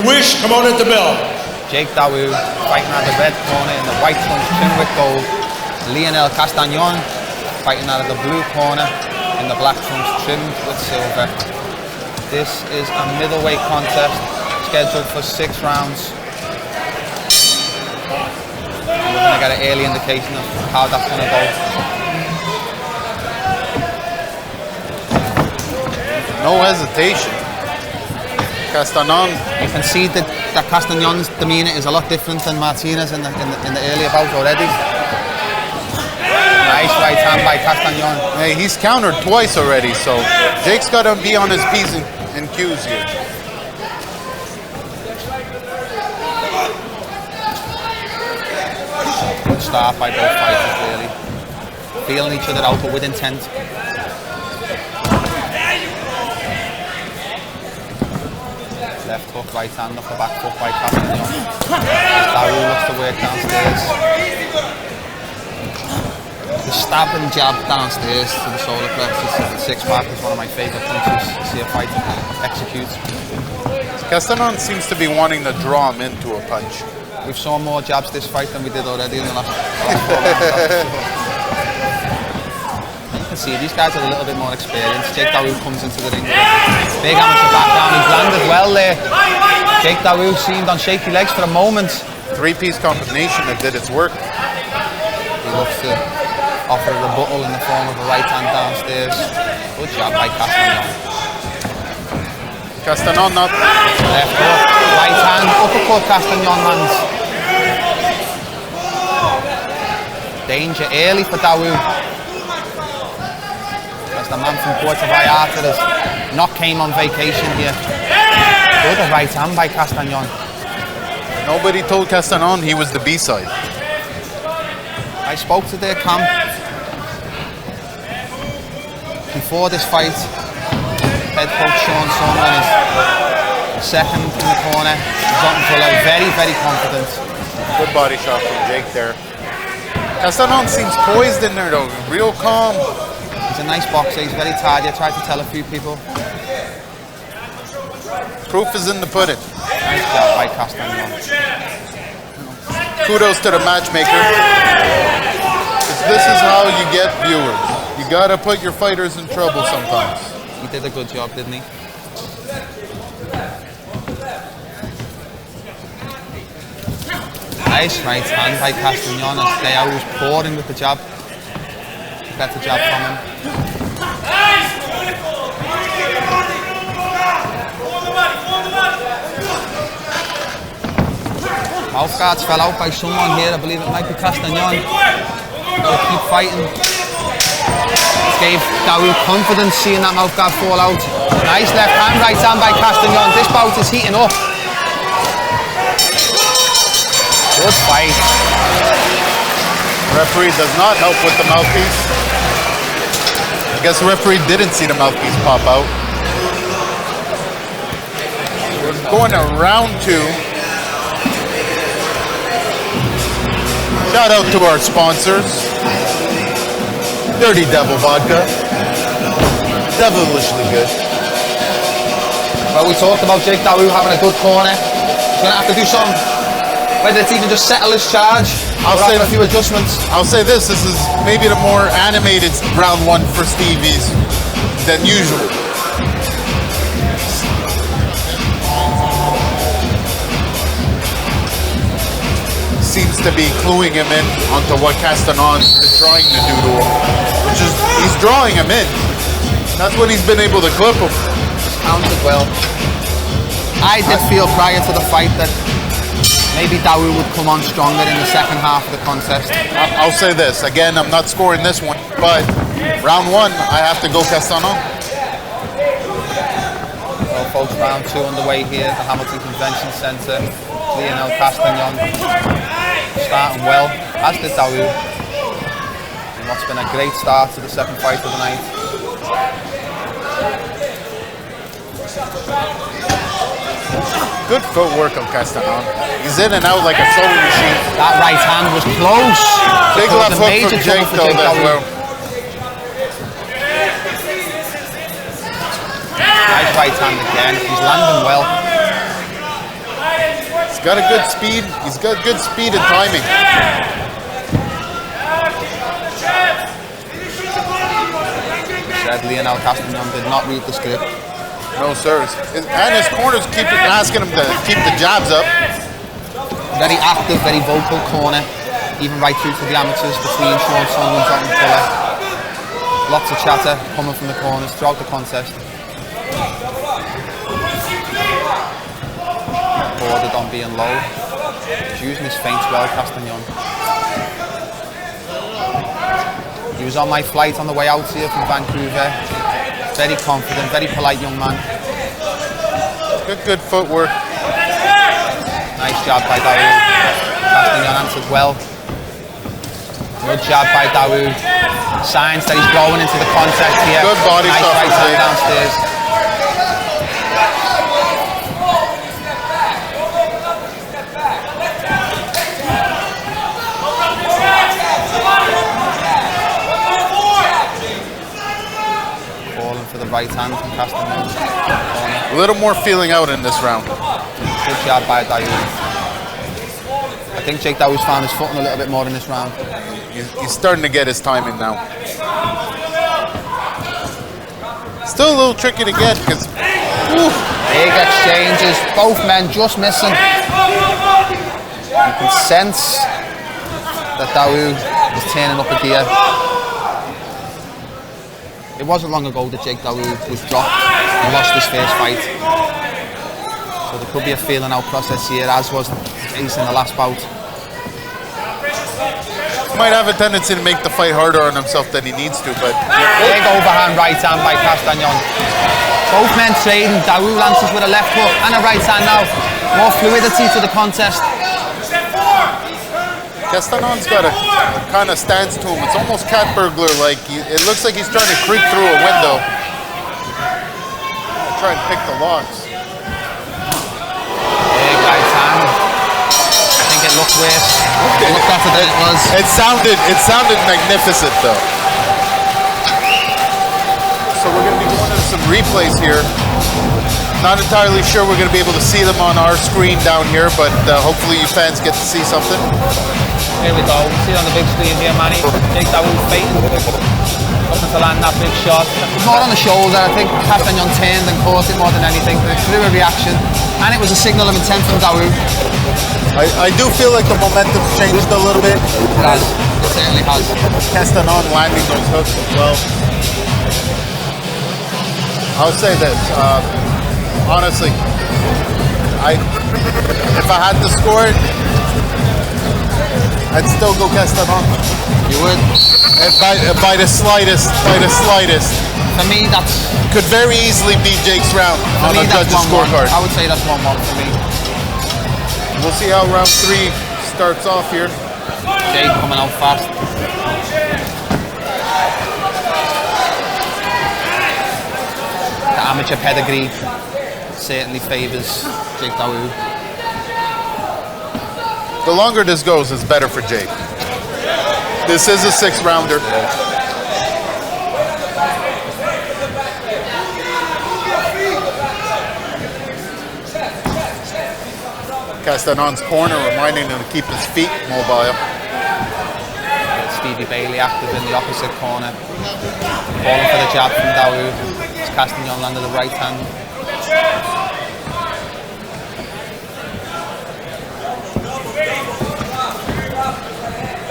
wish, come on at the bell. Jake Dawu fighting out of the red corner in the white trunks trimmed with gold. Lionel Castagnon fighting out of the blue corner in the black trunks trimmed with silver. This is a middleweight contest scheduled for 6 rounds. And we're going to get an early indication of how that's going to go. No hesitation. Castagnon. You can see that Castagnon's demeanour is a lot different than Martinez in the earlier bout already. Nice right hand by Castagnon. Hey, he's countered twice already, so Jake's got to be on his P's and Q's here. Good start by both fighters, really. Feeling each other out, but with intent. Left hook, right hand off the back foot by Castagnon. Dawu looks to work downstairs. The stab and jab downstairs to the solar plexus, the six-pack is one of my favourite punches to see a fighter execute. Castagnon seems to be wanting to draw him into a punch. We've saw more jabs this fight than we did already in the last 4 rounds. You can see these guys are a little bit more experienced. Jake Dawu comes into the ring. Big amateur back down. He's landed well there. Jake Dawu seemed on shaky legs for a moment. 3-piece combination that did its work. He looks to offer a rebuttal in the form of a right hand downstairs. Good job by Castagnon. Castagnon not left hook, right hand, uppercut Castagnon lands. Danger early for Dawu. As the man from Puerto Vallarta has not came on vacation here. Good right hand by Castagnon. Nobody told Castagnon he was the B-side. I spoke to their camp before this fight. Head coach Sean Sumner is second in the corner. Zoltan Fuller, very, very confident. Good body shot from Jake there. Castagnon seems poised in there though, real calm. He's a nice boxer, he's very tired. I tried to tell a few people. Proof is in the pudding. Nice job by Castagnon. Kudos to the matchmaker. This is how you get viewers. You gotta put your fighters in trouble sometimes. He did a good job, didn't he? Nice right hand by Castagnon as Dawu was pouring with the jab. Better jab from him. Mouth guards fell out by someone here. I believe it might be Castagnon. They'll keep fighting. Gave Dawu confidence seeing that mouth guard fall out. Nice left hand, right hand by Castagnon. This bout is heating up. Good fight. Referee does not help with the mouthpiece. I guess the referee didn't see the mouthpiece pop out. We're going to round 2. Shout out to our sponsors. Dirty Devil Vodka. Devilishly good. Well, we talked about Jake Dawu having a good corner. He's going to have to do something. Whether it's even just settle his charge or after a few adjustments. I'll say this is maybe the more animated round 1 for Stevie's than usual. Seems to be cluing him in onto what Castagnon is trying to do to him, which is he's drawing him in. That's when he's been able to clip him. Counted well. I did feel prior to the fight that maybe Dawu would come on stronger in the second half of the contest. I'll say this again. I'm not scoring this one, but round 1 I have to go Castagnon. Well, folks, round 2 underway here at the Hamilton Convention Centre. Lionel Castagnon starting well, as did Dawu. And what's been a great start to the second fight of the night. Good footwork of Castagnon. He's in and out like a sewing machine. That right hand was close. Big left hook from Jake though as well. Nice right hand again. He's landing well. He's got a good speed. He's got good speed and timing. Said Lionel Castagnon did not read the script. No, sir. And his corners keep asking him to keep the jabs up. Very active, very vocal corner, even right through to the amateurs between Sean Song and John Fuller. Lots of chatter coming from the corners throughout the contest. Ordered on being low. He's using his feints well, Castagnon. He was on my flight on the way out here from Vancouver. Very confident, very polite young man. Good footwork. Nice jab by Dawood. Castagnon answered well. Good jab by Dawood. Signs that he's growing into the contest here. Good body nice shot right hand downstairs. Calling for the right hand from Castagnon. A little more feeling out in this round. Good job by Dawood. I think Jake Dawood's found his footing a little bit more in this round. He's starting to get his timing now. Still a little tricky to get because big exchanges, both men just missing. You can sense that Dawood is turning up a gear. It wasn't long ago that Jake Dawood was dropped and lost his first fight. So there could be a feeling out process here, as was the case in the last bout. might have a tendency to make the fight harder on himself than he needs to, but... Big overhand right hand by Castagnon. Both men trading. Dawood answers with a left hook and a right hand now. More fluidity to the contest. Castagnon's got a kind of stance to him. It's almost cat burglar like. It looks like he's trying to creep through a window. Try and pick the locks. Big right hand. I think it looked worse. It looked better than it was. It sounded magnificent though. So we're going to be going to some replays here. Not entirely sure we're going to be able to see them on our screen down here, but hopefully you fans get to see something. Here we go. We see it on the big screen here, Manny. Jake Dawood fighting, looking to land that big shot. More on the shoulder. I think Castagnon turned and caught it more than anything. But it threw a reaction, and it was a signal of intent from Dawood. I do feel like the momentum's changed a little bit. It has. It certainly has. Castagnon landing those hooks as well. I would say that, honestly, if I had to score it, I'd still go Castagnon. You would? By the slightest. For me, that's... Could very easily be Jake's round on a judge's scorecard. I would say that's 1-1 for me. We'll see how round 3 starts off here. Jake coming out fast. The amateur pedigree certainly favours Jake Dawood. The longer this goes, it's better for Jake. This is a 6-rounder. Castagnon's corner reminding him to keep his feet mobile. Stevie Bailey active in the opposite corner. Calling for the jab from Dawood. As Castagnon landed the right hand.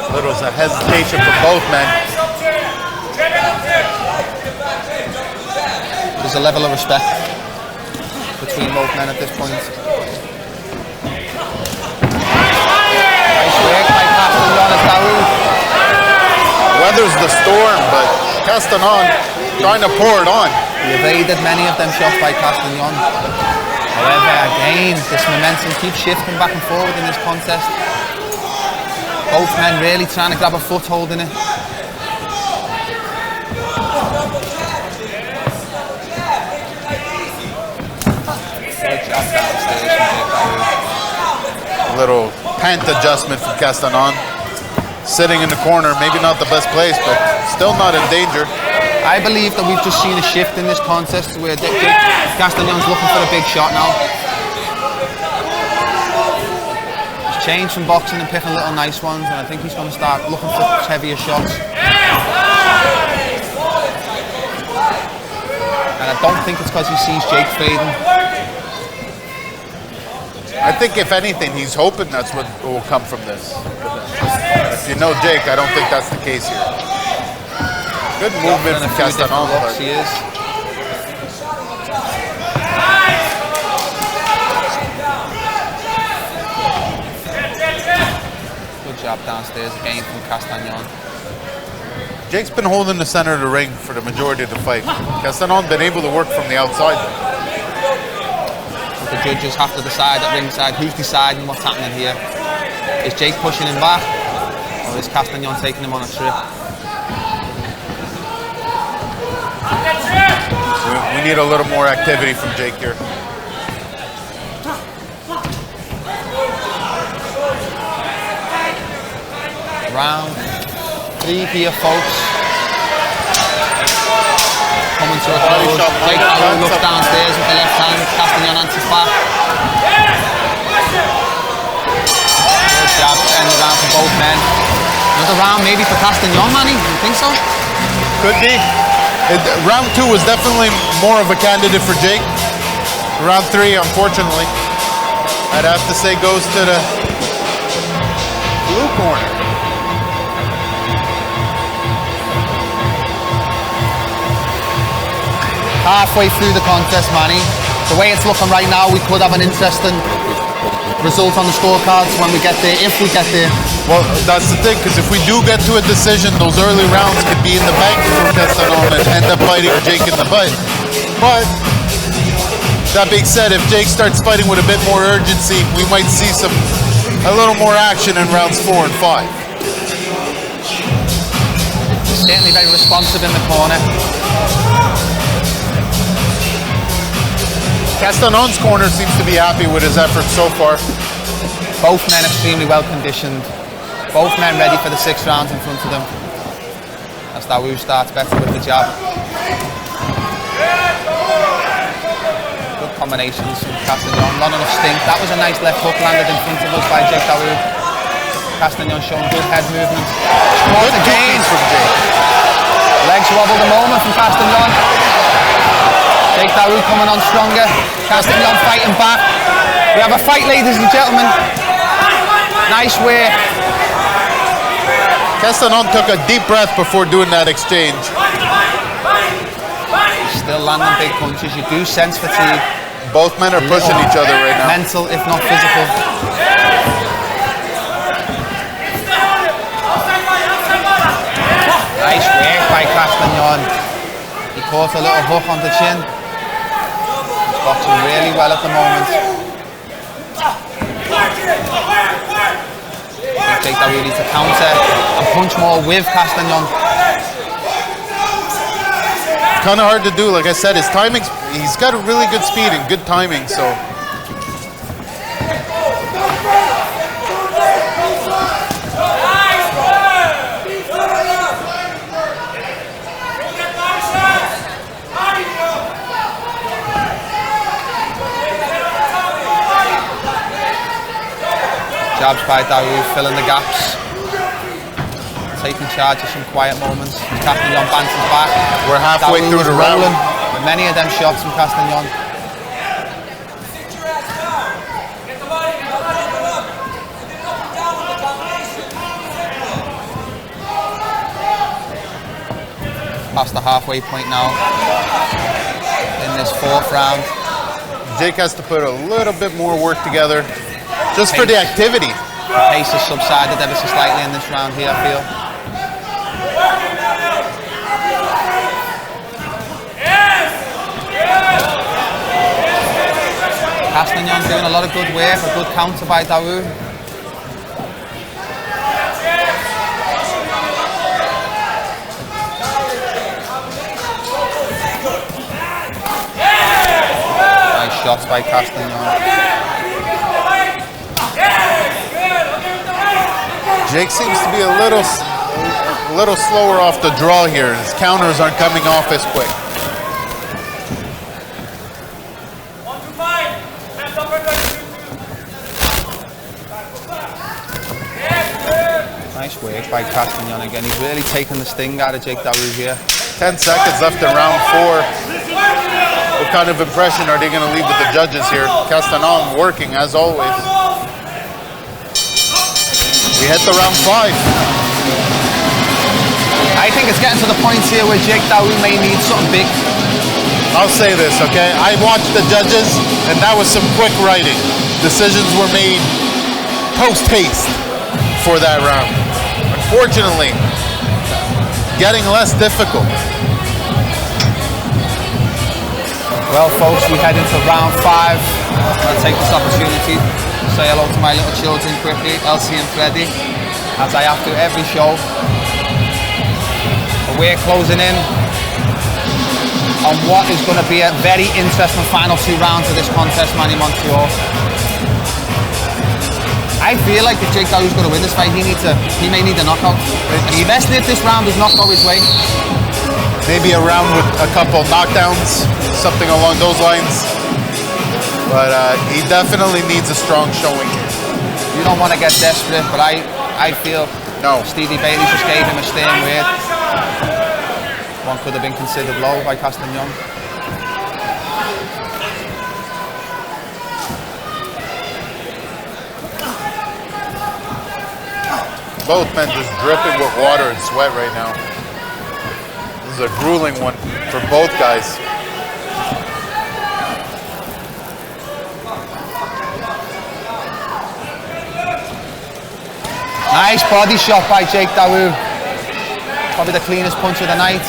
Little's a hesitation for both men. There's a level of respect between both men at this point. Nice work by Castagnon as Dawood. Weathers the storm, but Castagnon trying to pour it on. He evaded many of them shots by Castagnon. However, again, this momentum keeps shifting back and forward in this contest. Both men really trying to grab a foothold in it. A little pant adjustment from Castagnon. Sitting in the corner, maybe not the best place, but still not in danger. I believe that we've just seen a shift in this contest where Castagnon's looking for a big shot now. changed from boxing and picking little nice ones, and I think he's going to start looking for heavier shots. And I don't think it's because he sees Jake fading. I think if anything, he's hoping that's what will come from this. If you know Jake, I don't think that's the case here. Good movement from Castanon. He is. Good job downstairs again from Castanon. Jake's been holding the center of the ring for the majority of the fight. Castanon been able to work from the outside. The judges have to decide at ringside who's deciding what's happening here. Is Jake pushing him back, or is Castanon taking him on a trip? We need a little more activity from Jake here. Round 3 here, folks. Coming to a close. Jake looks downstairs with the left hand. Castanon answers back. Good jab to end the round for both men. Another round maybe for Castanon, Manny? You think so? Could be. Round 2 was definitely more of a candidate for Jake. Round 3, unfortunately, I'd have to say goes to the blue corner. Halfway through the contest, Manny. The way it's looking right now, we could have an interesting result on the scorecards when we get there, if we get there. Well, that's the thing, because if we do get to a decision, those early rounds could be in the bank for Castanon and end up fighting Jake in the butt. But that being said, if Jake starts fighting with a bit more urgency, we might see a little more action in rounds 4 and 5. Certainly very responsive in the corner. Castanon's corner seems to be happy with his efforts so far. Both men extremely well conditioned. Both men ready for the 6 rounds in front of them. As Dawood starts better with the jab. Good combinations from Castanon. Not enough stink. That was a nice left hook landed in front of us by Jake Dawood. Castanon showing good head movement. Good again from Jake. Legs wobble the moment from Castanon. Jake Dawood coming on stronger. Castanon fighting back. We have a fight, ladies and gentlemen. Nice way. Castanon took a deep breath before doing that exchange. Still landing big punches. You do sense fatigue. Both men are pushing each other right now. Mental, if not physical. Nice work by Castanon. He caught a little hook on the chin. He's boxing really well at the moment. I think that we need to counter and punch more with Castanon. It's kind of hard to do. Like I said, his timing, he's got a really good speed and good timing, so. Jabs by Dawood, filling the gaps. Taking charge of some quiet moments. Castanon bounces back. We're halfway Dawood through the round. with many of them shots from Castanon. Past the halfway point now in this 4th round. Jake has to put a little bit more work together just for the activity. The pace has subsided ever so slightly in this round here, I feel. Castanon doing a lot of good work, a good counter by Dawood. Nice shots by Castanon. Jake seems to be a little slower off the draw here. His counters aren't coming off as quick. Nice work by Castagnon again. He's really taken the sting out of Jake Dawu here. 10 seconds left in round 4. What kind of impression are they going to leave with the judges here? Castagnon working as always. We hit the round 5. I think it's getting to the point here where Jake Dawu may need something big. I'll say this, okay? I watched the judges, and that was some quick writing. Decisions were made post-haste for that round. Unfortunately, getting less difficult. Well, folks, we head into round 5. I'll take this opportunity to say hello to my little children quickly, Elsie and Freddie, as I have to every show. We're closing in on what is going to be a very interesting final 2 rounds of this contest, Manny Montiel. I feel like if Jake Dawu's going to win this fight, he may need a knockout. And especially if this round does not go his way. Maybe a round with a couple knockdowns, something along those lines. But he definitely needs a strong showing here. You don't want to get desperate, but I feel no. Stevie Bailey just gave him a stern word. One could have been considered low by Castagnon. Both men just dripping with water and sweat right now. This is a grueling one for both guys. Nice body shot by Jake Dawu. Probably the cleanest punch of the night.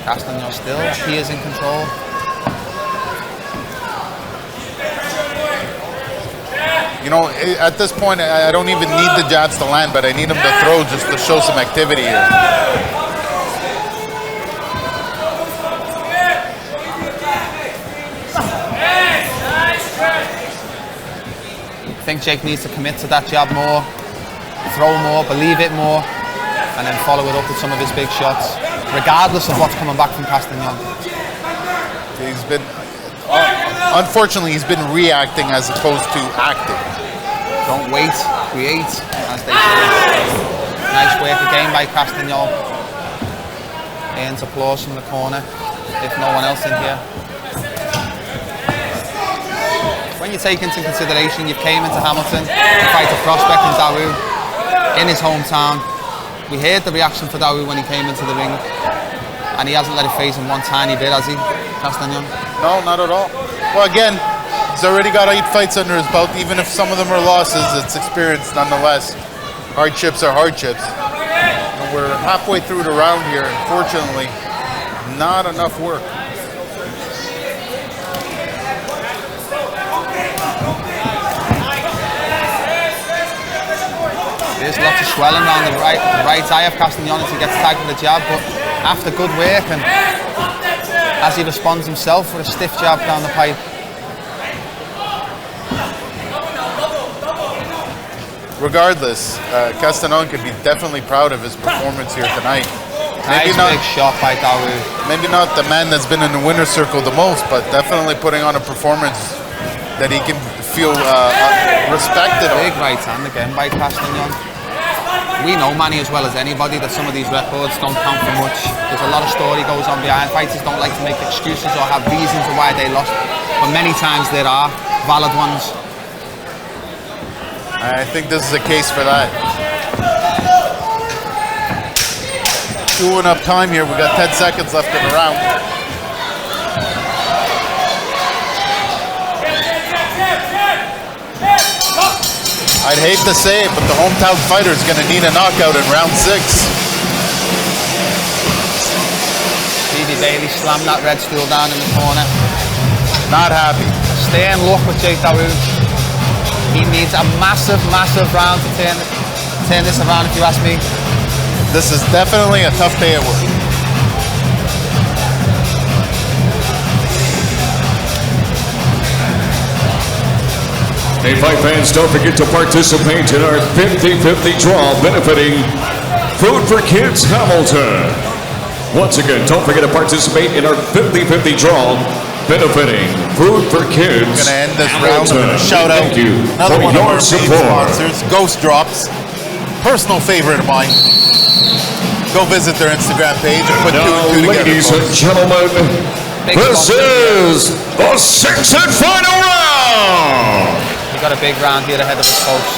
Castagnon still appears in control. You know, at this point, I don't even need the jabs to land, but I need him to throw just to show some activity here. I think Jake needs to commit to that jab more, throw more, believe it more, and then follow it up with some of his big shots, regardless of what's coming back from Castagnon. He's been, unfortunately, he's been reacting as opposed to acting. Don't wait, create, as they say. Nice work again by Castagnon. Earns applause from the corner, if no one else in here. When you take into consideration you came into Hamilton to fight a prospect in Dawu in his hometown. We heard the reaction for Dawu when he came into the ring, and he hasn't let it phase him one tiny bit, has he, Castagnon? No, not at all. Well, again, he's already got 8 fights under his belt. Even if some of them are losses, it's experience nonetheless. Hardships are hardships. And we're halfway through the round here. Unfortunately, not enough work. There's lots of swelling around the right eye of Castagnon as he gets tagged with a jab, but after good work and as he responds himself with a stiff jab down the pipe. Regardless, Castagnon could be definitely proud of his performance here tonight. Maybe nice big shot by Dawu. Maybe not the man that's been in the winner's circle the most, but definitely putting on a performance that he can feel respected on. Big right hand again by Castagnon. We know, Manny, as well as anybody, that some of these records don't count for much. There's a lot of story goes on behind. Fighters don't like to make excuses or have reasons of why they lost, but many times there are valid ones. I think this is a case for that. Chewing up time here. We got 10 seconds left in the round. I'd hate to say it, but the hometown fighter is going to need a knockout in round 6. Stevie Bailey slammed that red stool down in the corner. Not happy. Stay in luck with Jake Dawu. He needs a massive, massive round to turn this around, if you ask me. This is definitely a tough day at work. Hey, fight fans, don't forget to participate in our 50-50 draw benefiting Food for Kids Hamilton. Once again, don't forget to participate in our 50-50 draw benefiting Food for Kids. Gonna end this round. I'm gonna shout out Thank you another for one of your our main support. sponsors, Ghost Drops. Personal favorite of mine. Go visit their Instagram page and put two Now, and two together. ladies and folks. gentlemen, Big this sponsor. is the sixth and final round. We got a big round here ahead of us, folks.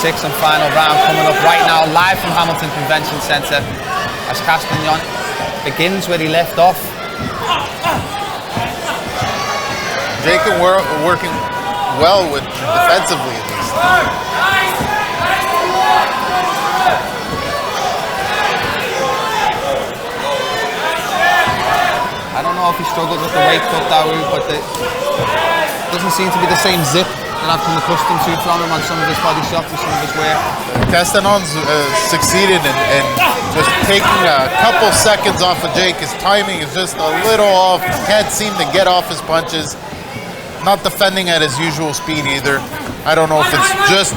Sixth and final round coming up right now, live from Hamilton Convention Centre, as Castagnon begins where he left off. Jake and we're working well with defensively at least. I don't know if he struggled with the weight cut, Dawu, but it doesn't seem to be the same zip that I've come accustomed to from him on some of his body shots and some of his work. Castagnon's succeeded in just taking a couple seconds off of Jake. His timing is just a little off. Can't seem to get off his punches. Not defending at his usual speed either. I don't know if it's just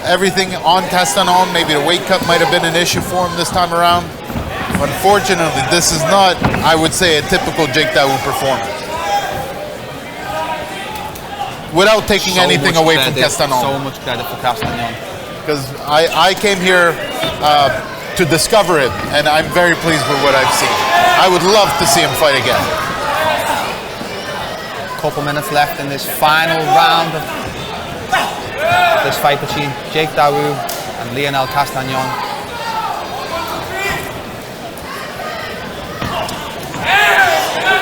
everything on Castagnon. Maybe the weight cut might have been an issue for him this time around. Unfortunately, this is not, I would say, a typical Jake Dawu performance. Without taking anything away from Castagnon. So much credit for Castagnon. Because I came here to discover it, and I'm very pleased with what I've seen. I would love to see him fight again. Couple minutes left in this final round of this fight between Jake Dawu and Lionel Castagnon.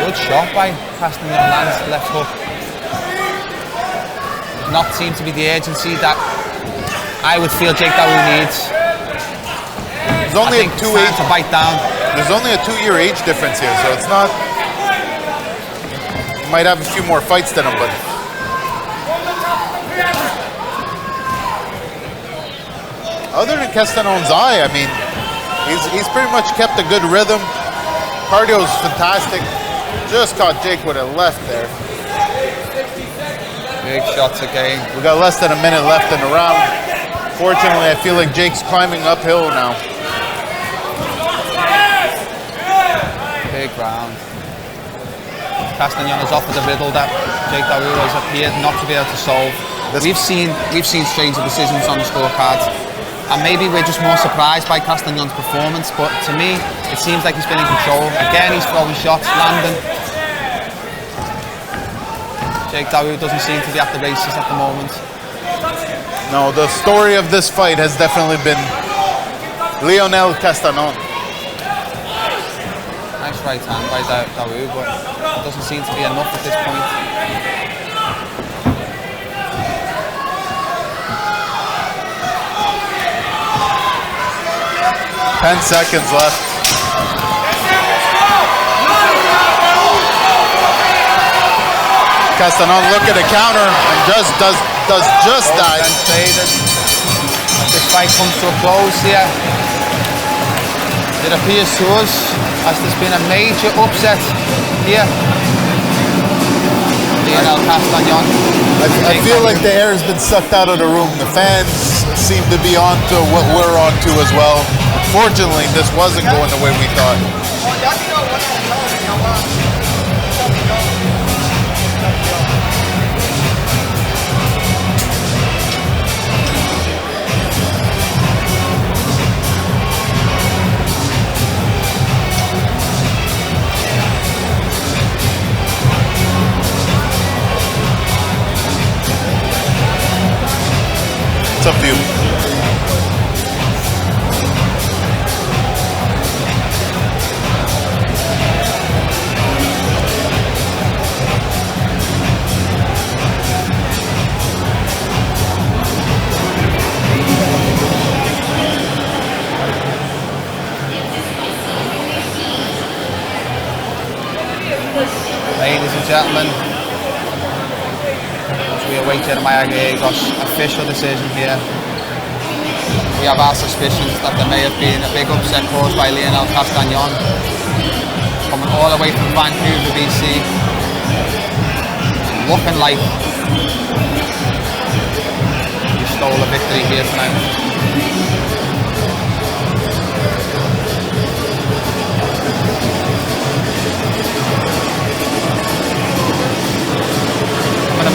Good shot by Castagnon, lands left hook. Does not seem to be the urgency that I would feel Jake Dawu needs. There's only I think it's time to bite down. There's only a 2-year age difference here, so it's not. He might have a few more fights than him, but other than Castagnon's eye, I mean, he's pretty much kept a good rhythm. Cardio's fantastic. Just caught Jake with a left there. Big shots again. We got less than a minute left in the round. Fortunately, I feel like Jake's climbing uphill now. Big round. Castagnon has offered a riddle that Jake Dawu has appeared not to be able to solve. We've seen stranger decisions on the scorecards, and maybe we're just more surprised by Castagnon's performance. But to me, it seems like he's been in control. Again, he's throwing shots, landing. Jake Dawu doesn't seem to be at the races at the moment. No, the story of this fight has definitely been Lionel Castagnon. Nice right hand by Dawu, but it doesn't seem to be enough at this point. 10 seconds left. Castagnon look at the counter and just does just that. This fight comes to a close here. It appears to us as there's been a major upset here. Lionel Castagnon. I feel like the air has been sucked out of the room. The fans seem to be on to what we're on to as well. Unfortunately, this wasn't going the way we thought. It's up to you. Ladies and gentlemen, as we await Jeremiah Gallegos' official decision here, we have our suspicions that there may have been a big upset caused by Lionel Castagnon, coming all the way from Vancouver, BC, looking like he stole a victory here tonight.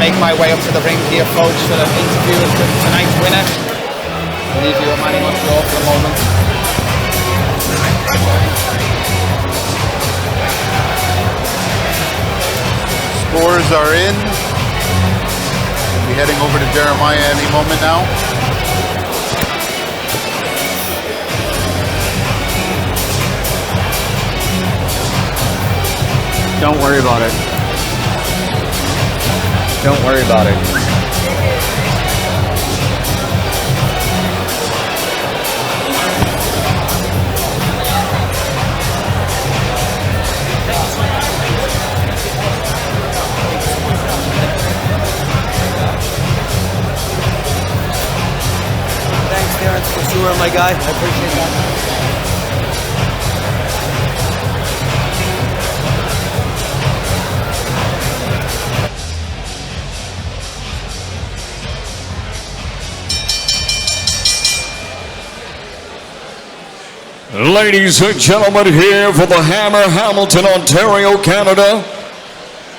make my way up to the ring here, folks, for the interview with tonight's winner. I'll leave you with Manny Montreal for a moment. Scores are in. We'll be heading over to Jeremiah any moment now. Don't worry about it. Don't worry about it. Thanks, Terrence, for sure, my guy. I appreciate that. Ladies and gentlemen, here for the Hammer, Hamilton, Ontario, Canada.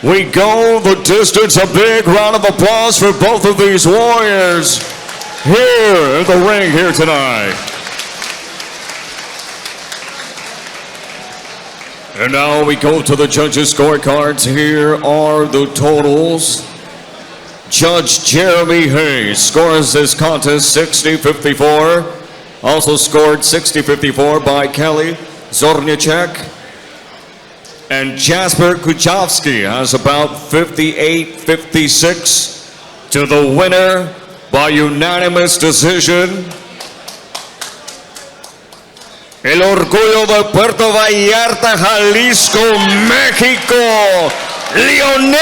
We go the distance. A big round of applause for both of these warriors here in the ring here tonight. And now we go to the judges' scorecards. Here are the totals. Judge Jeremy Hayes scores this contest 60-54. Also scored 60-54 by Kelly Zornichek. And Jasper Kuchowski has about 58-56 to the winner by unanimous decision. El orgullo de Puerto Vallarta, Jalisco, México, Lionel.